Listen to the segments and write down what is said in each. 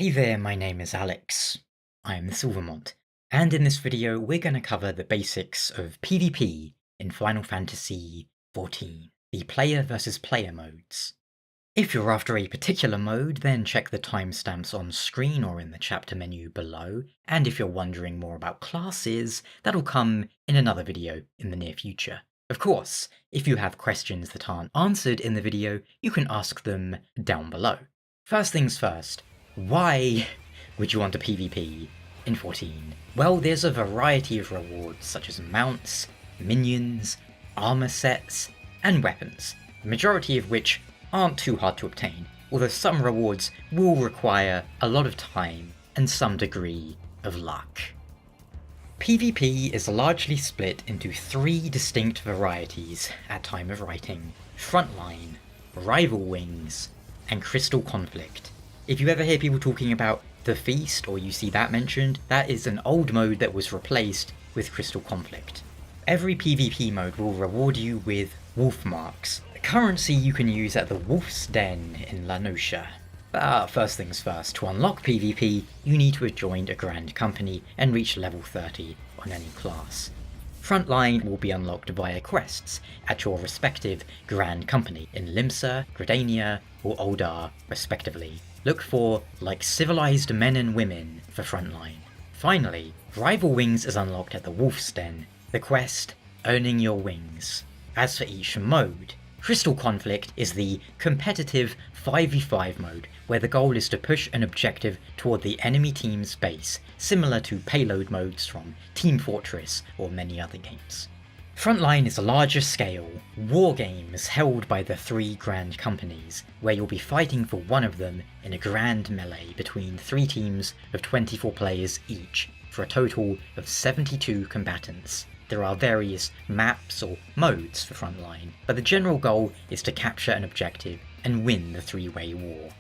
Hey there, my name is Alex. I am the Silver Mont, and in this video we're going to cover the basics of PvP in Final Fantasy XIV, the player versus player modes. If you're after a particular mode, then check the timestamps on screen or in the chapter menu below, and if you're wondering more about classes, that'll come in another video in the near future. Of course, if you have questions that aren't answered in the video, you can ask them down below. First things first, why would you want a PvP in 14? Well, there's a variety of rewards such as mounts, minions, armor sets, and weapons, the majority of which aren't too hard to obtain, although some rewards will require a lot of time and some degree of luck. PvP is largely split into three distinct varieties at time of writing: Frontline, Rival Wings, and Crystal Conflict. If you ever hear people talking about the Feast or you see that mentioned, that is an old mode that was replaced with Crystal Conflict. Every PvP mode will reward you with wolf marks, a currency you can use at the Wolf's Den in La Noscia. But first things first, to unlock PvP, you need to have joined a Grand Company and reach level 30 on any class. Frontline will be unlocked via quests at your respective Grand Company in Limsa, Gridania, or Uldar, respectively. Look for like civilized men and women for Frontline. Finally, Rival Wings is unlocked at the Wolf's Den, the quest Earning Your Wings. As for each mode, Crystal Conflict is the competitive 5v5 mode, where the goal is to push an objective toward the enemy team's base, similar to payload modes from Team Fortress or many other games. Frontline is a larger scale war games held by the three Grand Companies, where you'll be fighting for one of them in a grand melee between three teams of 24 players each, for a total of 72 combatants. There are various maps or modes for Frontline, but the general goal is to capture an objective and win the three-way war.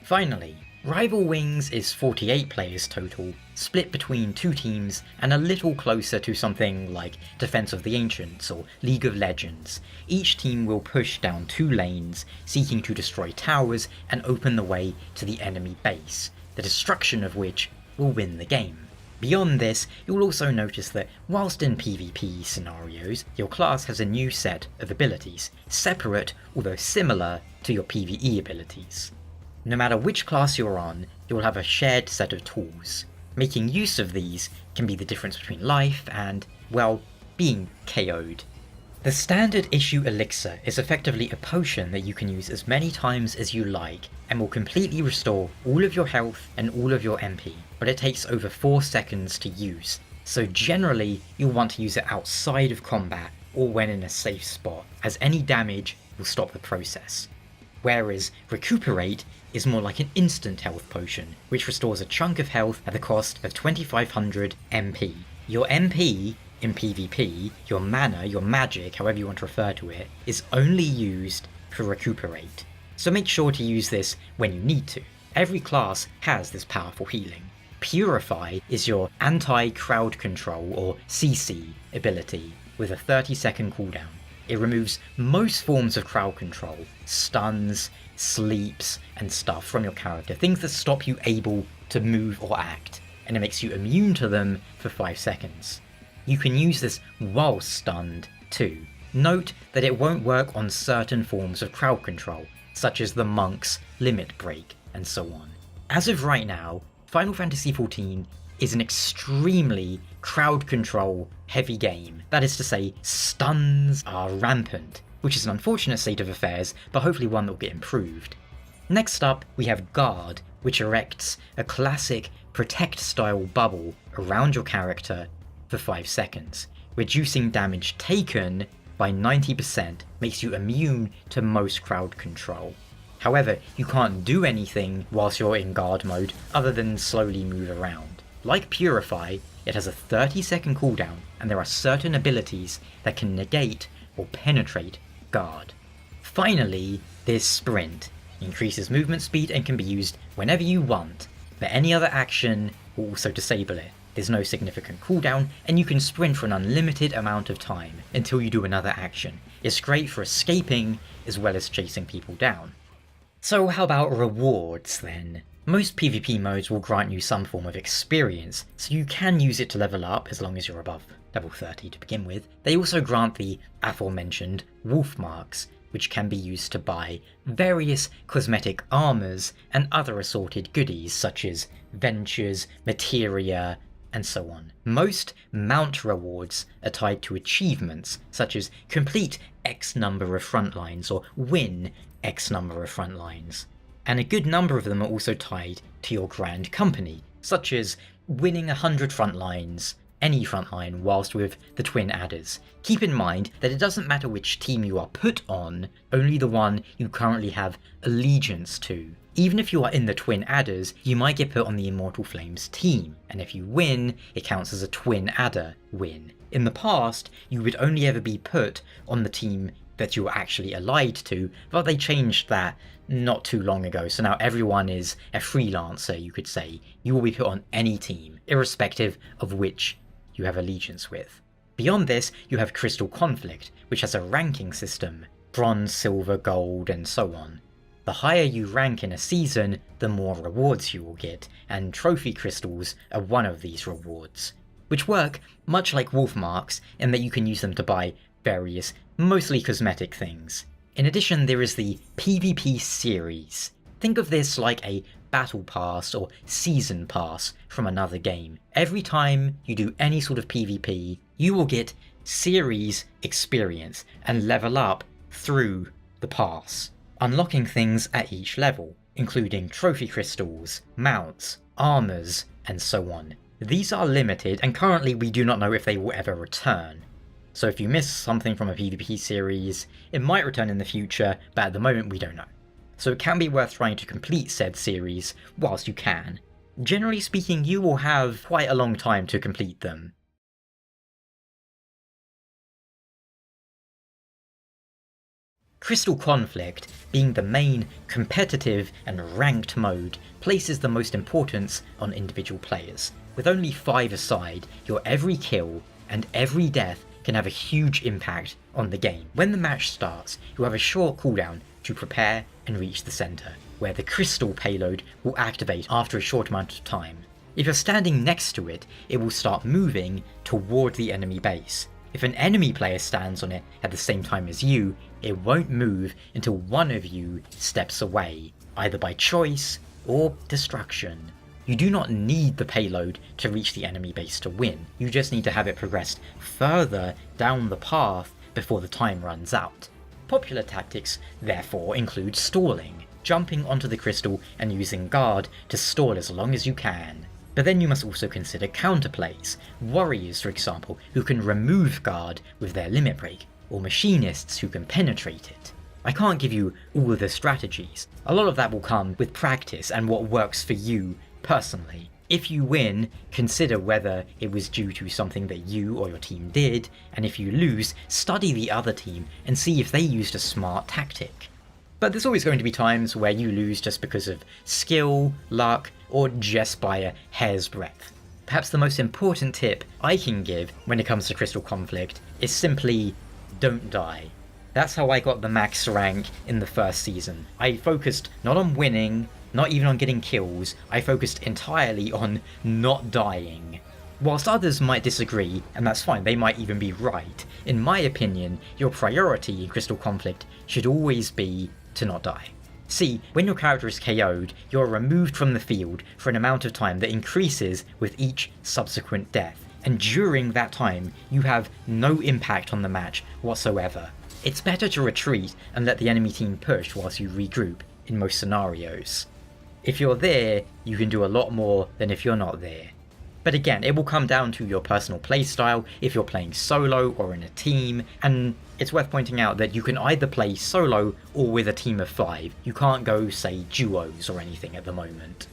Finally, Rival Wings is 48 players total, split between two teams and a little closer to something like Defense of the Ancients or League of Legends. Each team will push down two lanes, seeking to destroy towers and open the way to the enemy base, the destruction of which will win the game. Beyond this, you'll also notice that whilst in PvP scenarios, your class has a new set of abilities, separate although similar to your PvE abilities. No matter which class you're on, you'll have a shared set of tools. Making use of these can be the difference between life and, well, being KO'd. The standard issue elixir is effectively a potion that you can use as many times as you like and will completely restore all of your health and all of your MP, but it takes over 4 seconds to use, so generally you'll want to use it outside of combat or when in a safe spot, as any damage will stop the process. Whereas Recuperate is more like an instant health potion, which restores a chunk of health at the cost of 2500 MP. Your MP in PvP, your mana, your magic, however you want to refer to it, is only used for Recuperate, so make sure to use this when you need to. Every class has this powerful healing. Purify is your anti-crowd control or CC ability with a 30-second cooldown. It removes most forms of crowd control, stuns, sleeps, and stuff from your character, things that stop you able to move or act, and it makes you immune to them for 5 seconds. You can use this while stunned too. Note that it won't work on certain forms of crowd control, such as the Monk's Limit Break, and so on. As of right now, Final Fantasy XIV is an extremely crowd control heavy game. That is to say, stuns are rampant, which is an unfortunate state of affairs, but hopefully one that will get improved. Next up, we have Guard, which erects a classic Protect style bubble around your character for 5 seconds. Reducing damage taken by 90% makes you immune to most crowd control. However, you can't do anything whilst you're in Guard mode other than slowly move around. Like Purify, it has a 30-second cooldown, and there are certain abilities that can negate or penetrate Guard. Finally, there's Sprint. It increases movement speed and can be used whenever you want, but any other action will also disable it. There's no significant cooldown, and you can sprint for an unlimited amount of time until you do another action. It's great for escaping as well as chasing people down. So how about rewards then? Most PvP modes will grant you some form of experience, so you can use it to level up as long as you're above level 30 to begin with. They also grant the aforementioned wolf marks, which can be used to buy various cosmetic armors and other assorted goodies such as ventures, materia, and so on. Most mount rewards are tied to achievements, such as complete X number of frontlines or win X number of frontlines. And a good number of them are also tied to your grand company, such as winning 100 frontlines, any frontline, whilst with the twin adders. Keep in mind that it doesn't matter which team you are put on, only the one you currently have allegiance to. Even if you are in the twin adders, you might get put on the Immortal Flames team, and if you win, it counts as a twin adder win. In the past, you would only ever be put on the team that you were actually allied to, but they changed that not too long ago, so now everyone is a freelancer, you could say. You will be put on any team, irrespective of which you have allegiance with. Beyond this, you have Crystal Conflict, which has a ranking system, bronze, silver, gold, and so on. The higher you rank in a season, the more rewards you will get, and trophy crystals are one of these rewards, which work much like wolf marks in that you can use them to buy various, mostly cosmetic things. In addition, there is the PvP series. Think of this like a battle pass or season pass from another game. Every time you do any sort of PvP, you will get series experience and level up through the pass, unlocking things at each level, including trophy crystals, mounts, armors, and so on. These are limited, and currently we do not know if they will ever return. So if you miss something from a PvP series, it might return in the future, but at the moment we don't know. So it can be worth trying to complete said series whilst you can. Generally speaking, you will have quite a long time to complete them. Crystal Conflict, being the main competitive and ranked mode, places the most importance on individual players. With only 5 aside, your every kill and every death can have a huge impact on the game. When the match starts, you have a short cooldown to prepare and reach the center, where the crystal payload will activate after a short amount of time. If you're standing next to it, it will start moving toward the enemy base. If an enemy player stands on it at the same time as you, it won't move until one of you steps away, either by choice or destruction. You do not need the payload to reach the enemy base to win, you just need to have it progressed further down the path before the time runs out. Popular tactics, therefore, include stalling, jumping onto the crystal and using guard to stall as long as you can. But then you must also consider counterplays, warriors for example, who can remove guard with their limit break, or machinists who can penetrate it. I can't give you all the strategies, a lot of that will come with practice and what works for you personally. If you win, consider whether it was due to something that you or your team did, and if you lose, study the other team and see if they used a smart tactic. But there's always going to be times where you lose just because of skill, luck, or just by a hair's breadth. Perhaps the most important tip I can give when it comes to Crystal Conflict is simply don't die. That's how I got the max rank in the first season. I focused not on winning, not even on getting kills, I focused entirely on not dying. Whilst others might disagree, and that's fine, they might even be right, in my opinion, your priority in Crystal Conflict should always be to not die. See, when your character is KO'd, you're removed from the field for an amount of time that increases with each subsequent death, and during that time, you have no impact on the match whatsoever. It's better to retreat and let the enemy team push whilst you regroup in most scenarios. If you're there, you can do a lot more than if you're not there. But again, it will come down to your personal playstyle, if you're playing solo or in a team, and it's worth pointing out that you can either play solo or with a team of 5. You can't go, say, duos or anything at the moment.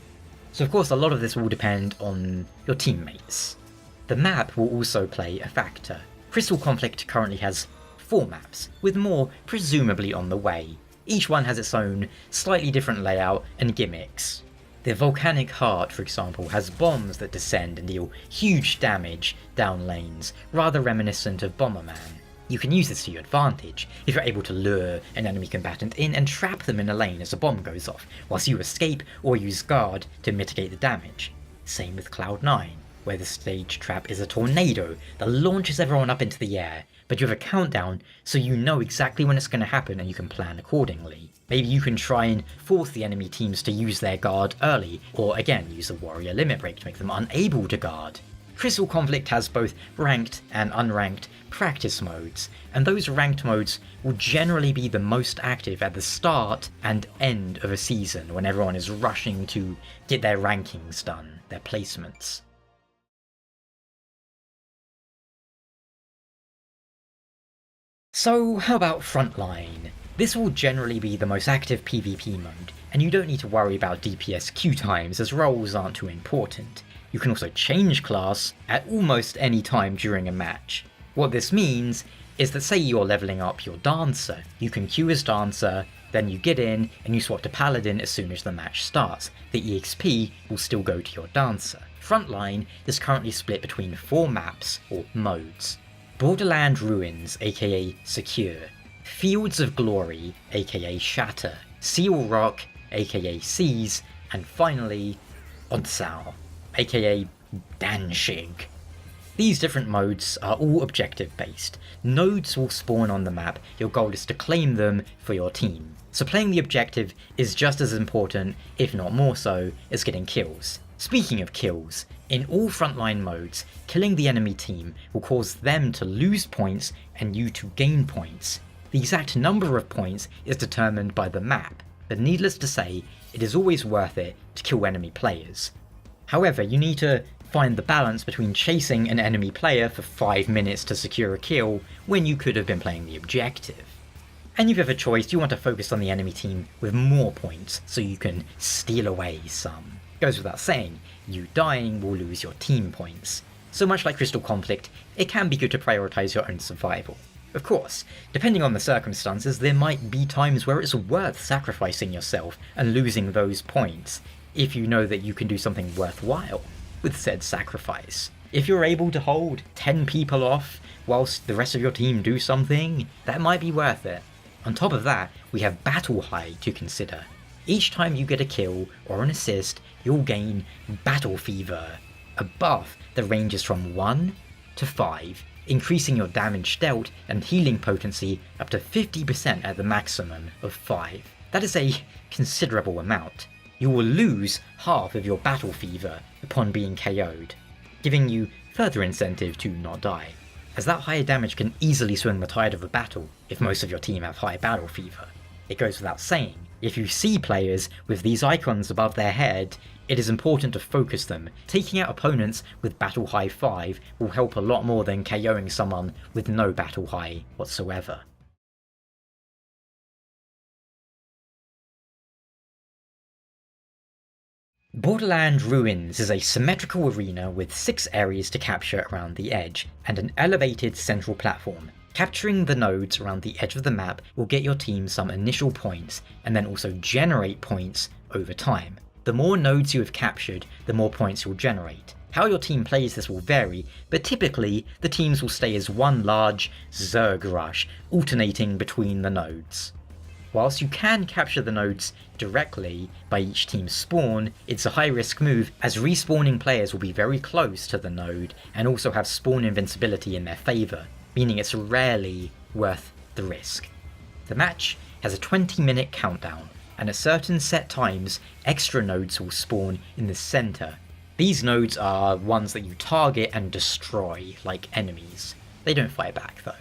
So of course a lot of this will depend on your teammates. The map will also play a factor. Crystal Conflict currently has 4 maps, with more presumably on the way. Each one has its own slightly different layout and gimmicks. The Volcanic Heart, for example, has bombs that descend and deal huge damage down lanes, rather reminiscent of Bomberman. You can use this to your advantage if you're able to lure an enemy combatant in and trap them in a lane as a bomb goes off, whilst you escape or use guard to mitigate the damage. Same with Cloud 9, where the stage trap is a tornado that launches everyone up into the air, but you have a countdown so you know exactly when it's going to happen and you can plan accordingly. Maybe you can try and force the enemy teams to use their guard early, or again use a warrior limit break to make them unable to guard. Crystal Conflict has both ranked and unranked practice modes, and those ranked modes will generally be the most active at the start and end of a season when everyone is rushing to get their rankings done, their placements. So how about Frontline? This will generally be the most active PvP mode, and you don't need to worry about DPS queue times as roles aren't too important. You can also change class at almost any time during a match. What this means is that say you're leveling up your Dancer, you can queue as Dancer, then you get in and you swap to Paladin as soon as the match starts. The EXP will still go to your Dancer. Frontline is currently split between 4 maps, or modes. Borderland Ruins, aka Secure, Fields of Glory, aka Shatter, Seal Rock, aka Seize, and finally, Onsal, aka Danzig. These different modes are all objective based. Nodes will spawn on the map, your goal is to claim them for your team. So playing the objective is just as important, if not more so, as getting kills. Speaking of kills, in all Frontline modes, killing the enemy team will cause them to lose points and you to gain points. The exact number of points is determined by the map, but needless to say, it is always worth it to kill enemy players. However, you need to find the balance between chasing an enemy player for 5 minutes to secure a kill when you could have been playing the objective. And if you have a choice, you want to focus on the enemy team with more points so you can steal away some. Goes without saying, you dying will lose your team points. So much like Crystal Conflict, it can be good to prioritize your own survival. Of course, depending on the circumstances, there might be times where it's worth sacrificing yourself and losing those points, if you know that you can do something worthwhile with said sacrifice. If you're able to hold 10 people off whilst the rest of your team do something, that might be worth it. On top of that, we have Battle High to consider. Each time you get a kill or an assist, you'll gain Battle Fever, a buff that ranges from 1 to 5, increasing your damage dealt and healing potency up to 50% at the maximum of 5. That is a considerable amount. You will lose half of your Battle Fever upon being KO'd, giving you further incentive to not die, as that higher damage can easily swing the tide of a battle if most of your team have high Battle Fever. It goes without saying, if you see players with these icons above their head, it is important to focus them. Taking out opponents with Battle High 5 will help a lot more than KOing someone with no Battle High whatsoever. Borderland Ruins is a symmetrical arena with 6 areas to capture around the edge, and an elevated central platform. Capturing the nodes around the edge of the map will get your team some initial points, and then also generate points over time. The more nodes you have captured, the more points you'll generate. How your team plays this will vary, but typically the teams will stay as one large Zerg rush, alternating between the nodes. Whilst you can capture the nodes directly by each team's spawn, it's a high risk move as respawning players will be very close to the node and also have spawn invincibility in their favour, meaning it's rarely worth the risk. The match has a 20-minute countdown, and at certain set times, extra nodes will spawn in the centre. These nodes are ones that you target and destroy like enemies. They don't fight back though.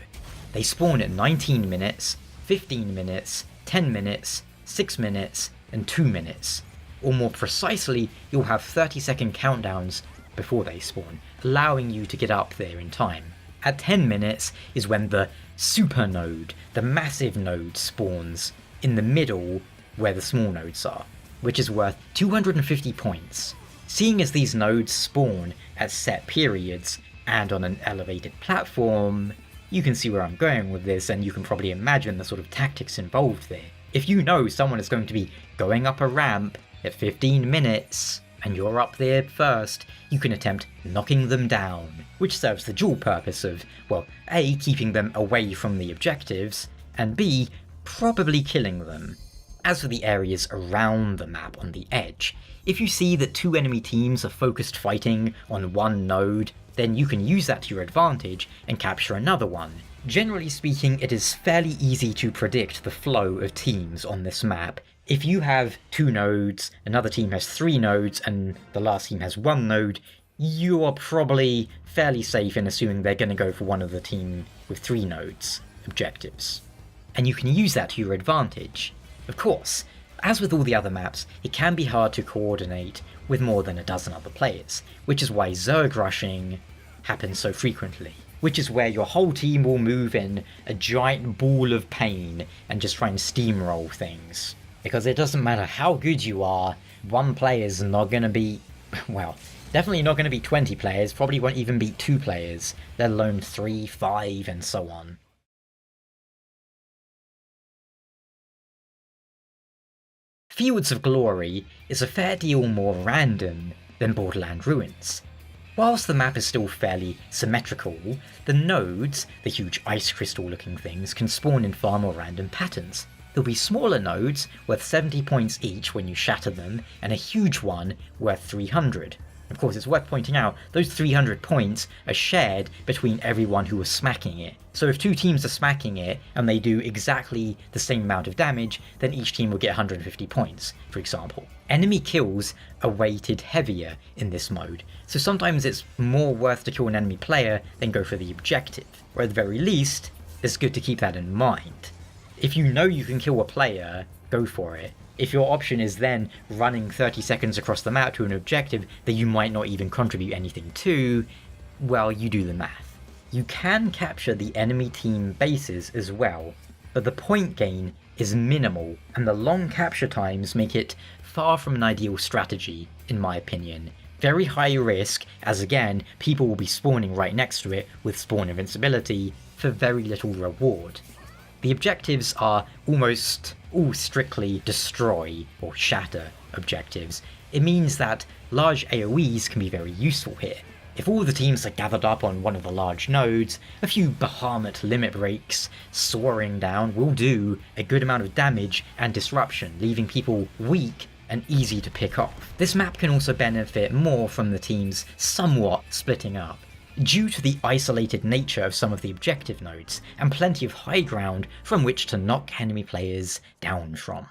They spawn at 19 minutes, 15 minutes, 10 minutes, 6 minutes, and 2 minutes. Or more precisely, you'll have 30-second countdowns before they spawn, allowing you to get up there in time. At 10 minutes is when the super node, the massive node, spawns in the middle where the small nodes are, which is worth 250 points. Seeing as these nodes spawn at set periods and on an elevated platform, you can see where I'm going with this, and you can probably imagine the sort of tactics involved there. If you know someone is going to be going up a ramp at 15 minutes, and you're up there first, you can attempt knocking them down, which serves the dual purpose of, well, A, keeping them away from the objectives, and B, probably killing them. As for the areas around the map on the edge, if you see that two enemy teams are focused fighting on one node, then you can use that to your advantage and capture another one. Generally speaking, it is fairly easy to predict the flow of teams on this map. If you have 2 nodes, another team has 3 nodes, and the last team has 1 node, you are probably fairly safe in assuming they're going to go for one of the team with 3 nodes objectives. And you can use that to your advantage. Of course, as with all the other maps, it can be hard to coordinate with more than a dozen other players, which is why Zerg rushing happens so frequently. Which is where your whole team will move in a giant ball of pain and just try and steamroll things. Because it doesn't matter how good you are, one player's not going to beat, well, definitely not going to beat 20 players, probably won't even beat 2 players, let alone 3, 5, and so on. Fields of Glory is a fair deal more random than Borderland Ruins. Whilst the map is still fairly symmetrical, the nodes, the huge ice crystal looking things, can spawn in far more random patterns. There'll be smaller nodes worth 70 points each when you shatter them, and a huge one worth 300. Of course, it's worth pointing out, those 300 points are shared between everyone who was smacking it. So if 2 teams are smacking it, and they do exactly the same amount of damage, then each team will get 150 points, for example. Enemy kills are weighted heavier in this mode, so sometimes it's more worth to kill an enemy player than go for the objective, or at the very least, it's good to keep that in mind. If you know you can kill a player, go for it. If your option is then running 30 seconds across the map to an objective that you might not even contribute anything to, well, you do the math. You can capture the enemy team bases as well, but the point gain is minimal, and the long capture times make it far from an ideal strategy, in my opinion. Very high risk, as again, people will be spawning right next to it with spawn invincibility for very little reward. The objectives are almost all strictly destroy or shatter objectives. It means that large AoEs can be very useful here. If all the teams are gathered up on one of the large nodes, a few Bahamut limit breaks soaring down will do a good amount of damage and disruption, leaving people weak and easy to pick off. This map can also benefit more from the teams somewhat splitting up, due to the isolated nature of some of the objective nodes, and plenty of high ground from which to knock enemy players down from.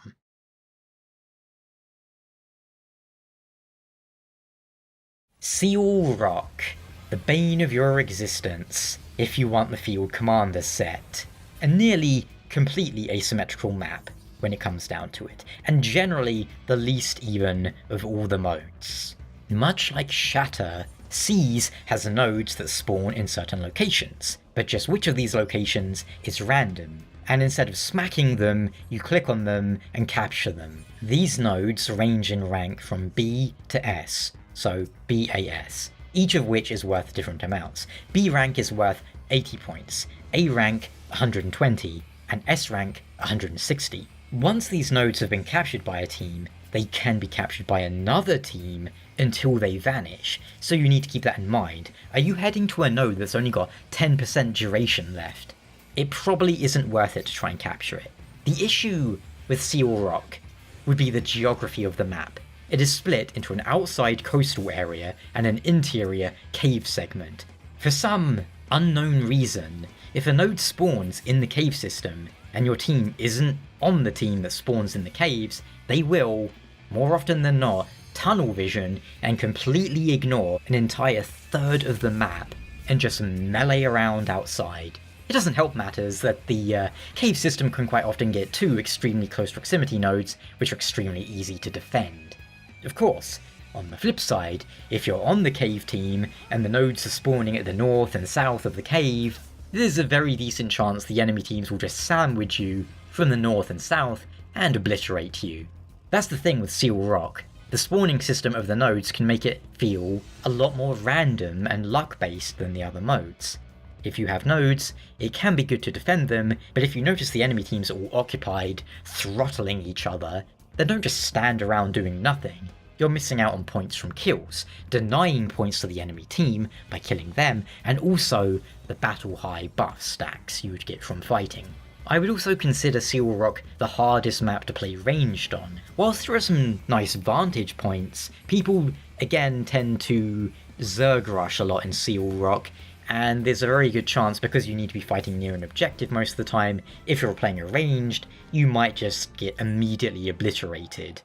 Seal Rock, the bane of your existence, if you want the field commander set. A nearly completely asymmetrical map when it comes down to it, and generally the least even of all the modes. Much like Shatter, Seas has nodes that spawn in certain locations, but just which of these locations is random, and instead of smacking them, you click on them and capture them. These nodes range in rank from B to S, so BAS, each of which is worth different amounts. B rank is worth 80 points, A rank 120, and S rank 160. Once these nodes have been captured by a team, they can be captured by another team until they vanish, so you need to keep that in mind. Are you heading to a node that's only got 10% duration left? It probably isn't worth it to try and capture it. The issue with Seal Rock would be the geography of the map. It is split into an outside coastal area and an interior cave segment. For some unknown reason, if a node spawns in the cave system, and your team isn't on the team that spawns in the caves, they will, more often than not, tunnel vision and completely ignore an entire third of the map and just melee around outside. It doesn't help matters that the cave system can quite often get 2 extremely close proximity nodes, which are extremely easy to defend. Of course, on the flip side, if you're on the cave team and the nodes are spawning at the north and south of the cave, there's a very decent chance the enemy teams will just sandwich you from the north and south and obliterate you. That's the thing with Seal Rock. The spawning system of the nodes can make it feel a lot more random and luck-based than the other modes. If you have nodes, it can be good to defend them, but if you notice the enemy teams are all occupied, throttling each other, then don't just stand around doing nothing. you're missing out on points from kills, denying points to the enemy team by killing them, and also the battle high buff stacks you would get from fighting. I would also consider Seal Rock the hardest map to play ranged on. Whilst there are some nice vantage points, people again tend to Zerg rush a lot in Seal Rock, and there's a very good chance, because you need to be fighting near an objective most of the time, if you're playing a ranged, you might just get immediately obliterated.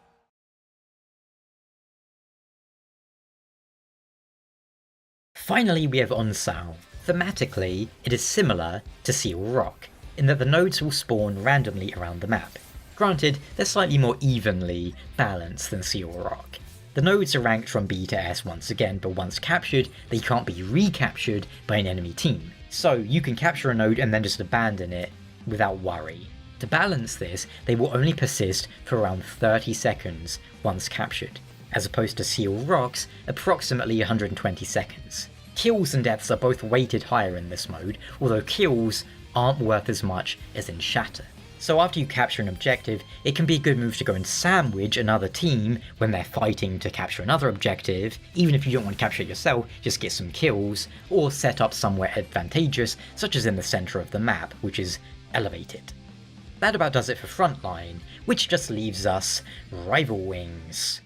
Finally, we have Onsal. Thematically, it is similar to Seal Rock, in that the nodes will spawn randomly around the map. Granted, they're slightly more evenly balanced than Seal Rock. The nodes are ranked from B to S once again, but once captured, they can't be recaptured by an enemy team. So you can capture a node and then just abandon it without worry. To balance this, they will only persist for around 30 seconds once captured, as opposed to Seal Rock's approximately 120 seconds. Kills and deaths are both weighted higher in this mode, although kills aren't worth as much as in Shatter. So after you capture an objective, it can be a good move to go and sandwich another team when they're fighting to capture another objective. Even if you don't want to capture it yourself, just get some kills, or set up somewhere advantageous, such as in the centre of the map, which is elevated. That about does it for Frontline, which just leaves us Rival Wings.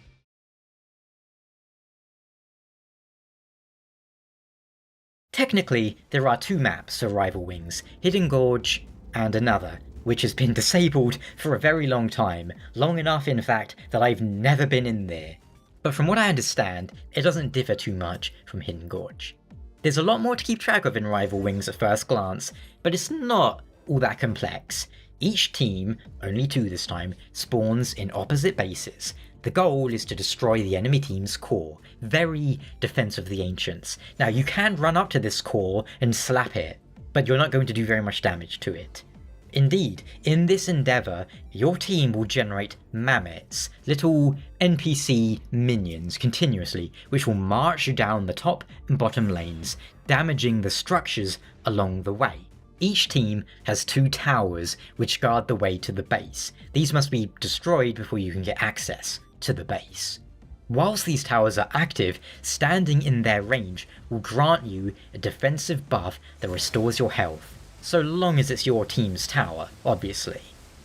Technically, there are two maps for Rival Wings, Hidden Gorge and another, which has been disabled for a very long time, long enough in fact that I've never been in there. But from what I understand, it doesn't differ too much from Hidden Gorge. There's a lot more to keep track of in Rival Wings at first glance, but it's not all that complex. Each team, only two this time, spawns in opposite bases. The goal is to destroy the enemy team's core, very Defense of the Ancients. Now you can run up to this core and slap it, but you're not going to do very much damage to it. Indeed, in this endeavour, your team will generate mammoths, little NPC minions continuously, which will march down the top and bottom lanes, damaging the structures along the way. Each team has two towers which guard the way to the base. These must be destroyed before you can get access to the base. Whilst these towers are active, standing in their range will grant you a defensive buff that restores your health, so long as it's your team's tower, obviously.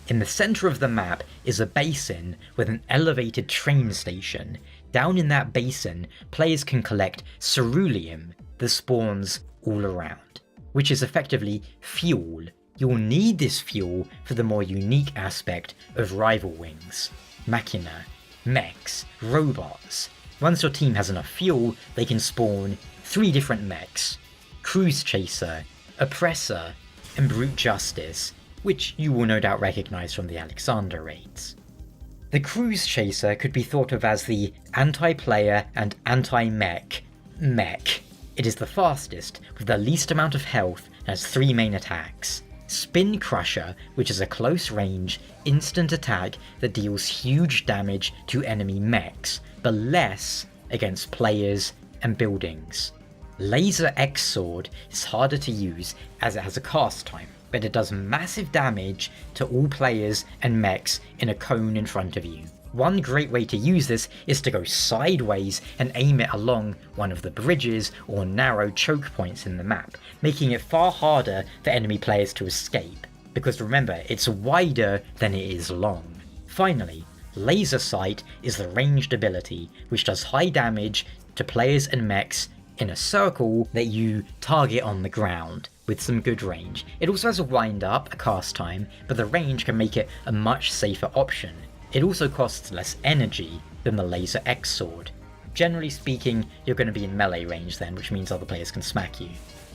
In the centre of the map is a basin with an elevated train station. Down in that basin, players can collect ceruleum that spawns all around, which is effectively fuel. You'll need this fuel for the more unique aspect of Rival Wings: Machina, mechs, robots. Once your team has enough fuel, they can spawn 3 different mechs: Cruise Chaser, Oppressor, and Brute Justice, which you will no doubt recognise from the Alexander raids. The Cruise Chaser could be thought of as the anti-player and anti-mech mech. It is the fastest, with the least amount of health, and has 3 main attacks. Spin Crusher, which is a close range, instant attack that deals huge damage to enemy mechs, but less against players and buildings. Laser X Sword is harder to use as it has a cast time, but it does massive damage to all players and mechs in a cone in front of you. One great way to use this is to go sideways and aim it along one of the bridges or narrow choke points in the map, making it far harder for enemy players to escape, because remember, it's wider than it is long. Finally, Laser Sight is the ranged ability, which does high damage to players and mechs in a circle that you target on the ground, with some good range. It also has a wind up, a cast time, but the range can make it a much safer option. It also costs less energy than the Laser X Sword. Generally speaking, you're going to be in melee range then, which means other players can smack you.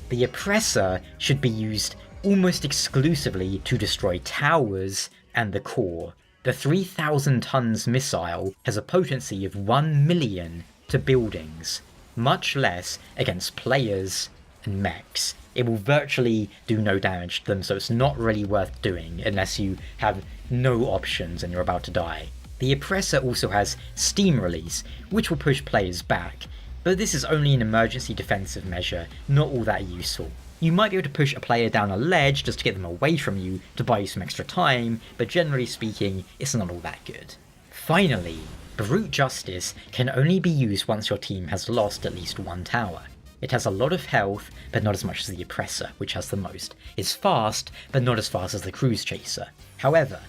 The Oppressor should be used almost exclusively to destroy towers and the core. The 3,000 tons missile has a potency of 1 million to buildings, much less against players and mechs. It will virtually do no damage to them, so it's not really worth doing unless you have no options and you're about to die. The Oppressor also has Steam Release, which will push players back, but this is only an emergency defensive measure, not all that useful. You might be able to push a player down a ledge just to get them away from you to buy you some extra time, but generally speaking, it's not all that good. Finally, Brute Justice can only be used once your team has lost at least one tower. It has a lot of health, but not as much as the Oppressor, which has the most. It's fast, but not as fast as the Cruise Chaser. However,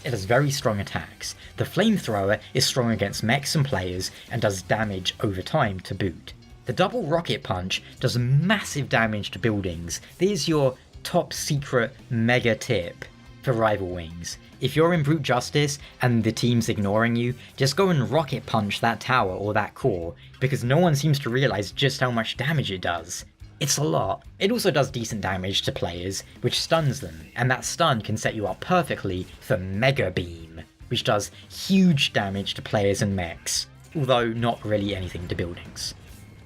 it has very strong attacks. The Flamethrower is strong against mechs and players and does damage over time to boot. The Double Rocket Punch does massive damage to buildings. This is your top secret mega tip for Rival Wings. If you're in Brute Justice and the team's ignoring you, just go and rocket punch that tower or that core, because no one seems to realise just how much damage it does. It's a lot. It also does decent damage to players, which stuns them, and that stun can set you up perfectly for Mega Beam, which does huge damage to players and mechs, although not really anything to buildings.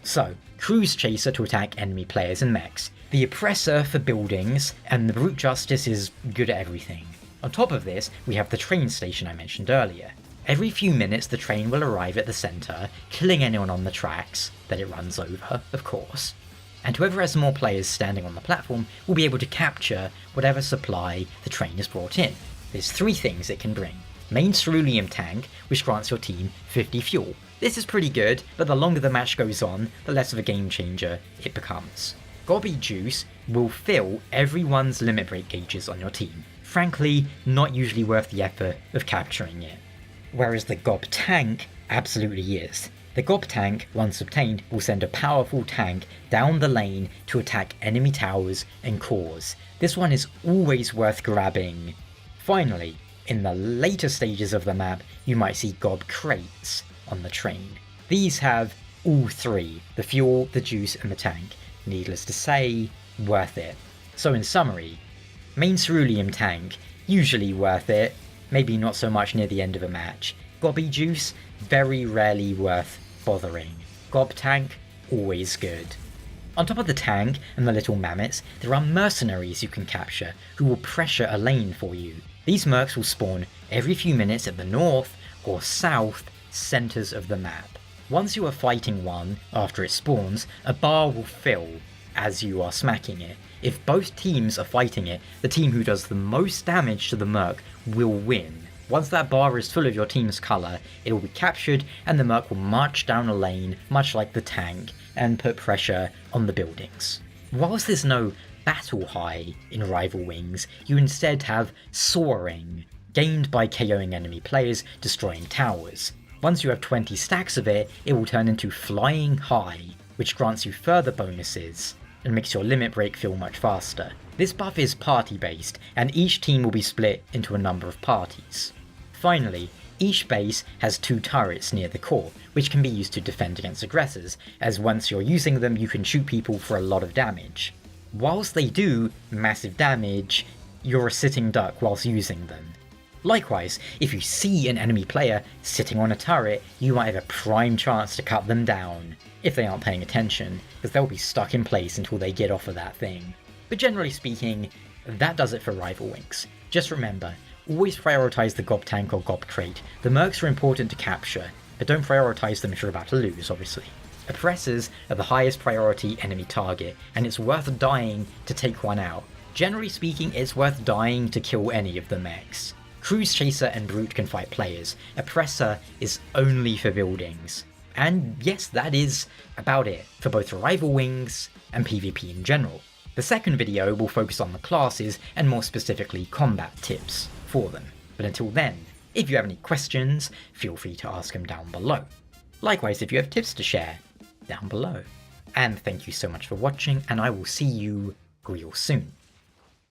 So, Cruise Chaser to attack enemy players and mechs, the Oppressor for buildings, and the Brute Justice is good at everything. On top of this, we have the train station I mentioned earlier. Every few minutes the train will arrive at the centre, killing anyone on the tracks that it runs over, of course. And whoever has more players standing on the platform will be able to capture whatever supply the train has brought in. There's 3 things it can bring. Main Cerulean Tank, which grants your team 50 fuel. This is pretty good, but the longer the match goes on, the less of a game changer it becomes. Gobby Juice will fill everyone's limit break gauges on your team. Frankly, not usually worth the effort of capturing it. Whereas the Gob Tank absolutely is. The Gob Tank, once obtained, will send a powerful tank down the lane to attack enemy towers and cores. This one is always worth grabbing. Finally, in the later stages of the map, you might see Gob Crates on the train. These have all 3, the fuel, the juice and the tank. Needless to say, worth it. So in summary, Main Cerulean Tank, usually worth it, maybe not so much near the end of a match. Gobby Juice, very rarely worth bothering. Gob Tank, always good. On top of the tank and the little mammoths, there are mercenaries you can capture who will pressure a lane for you. These mercs will spawn every few minutes at the north or south centres of the map. Once you are fighting one after it spawns, a bar will fill as you are smacking it. If both teams are fighting it, the team who does the most damage to the merc will win. Once that bar is full of your team's colour, it will be captured and the merc will march down a lane, much like the tank, and put pressure on the buildings. Whilst there's no battle high in Rival Wings, you instead have Soaring, gained by KOing enemy players, destroying towers. Once you have 20 stacks of it, it will turn into Flying High, which grants you further bonuses and makes your limit break feel much faster. This buff is party based, and each team will be split into a number of parties. Finally, each base has 2 turrets near the core, which can be used to defend against aggressors, as once you're using them you can shoot people for a lot of damage. Whilst they do massive damage, you're a sitting duck whilst using them. Likewise, if you see an enemy player sitting on a turret, you might have a prime chance to cut them down, if they aren't paying attention, because they'll be stuck in place until they get off of that thing. But generally speaking, that does it for Rival Wings. Just remember, always prioritise the Gob Tank or Gob Crate. The mercs are important to capture, but don't prioritise them if you're about to lose, obviously. Oppressors are the highest priority enemy target, and it's worth dying to take one out. Generally speaking, it's worth dying to kill any of the mechs. Cruise Chaser and Brute can fight players. Oppressor is only for buildings. And yes, that is about it for both Rival Wings and PvP in general. The second video will focus on the classes and more specifically combat tips for them. But until then, if you have any questions, feel free to ask them down below. Likewise, if you have tips to share, down below. And thank you so much for watching, and I will see you real soon.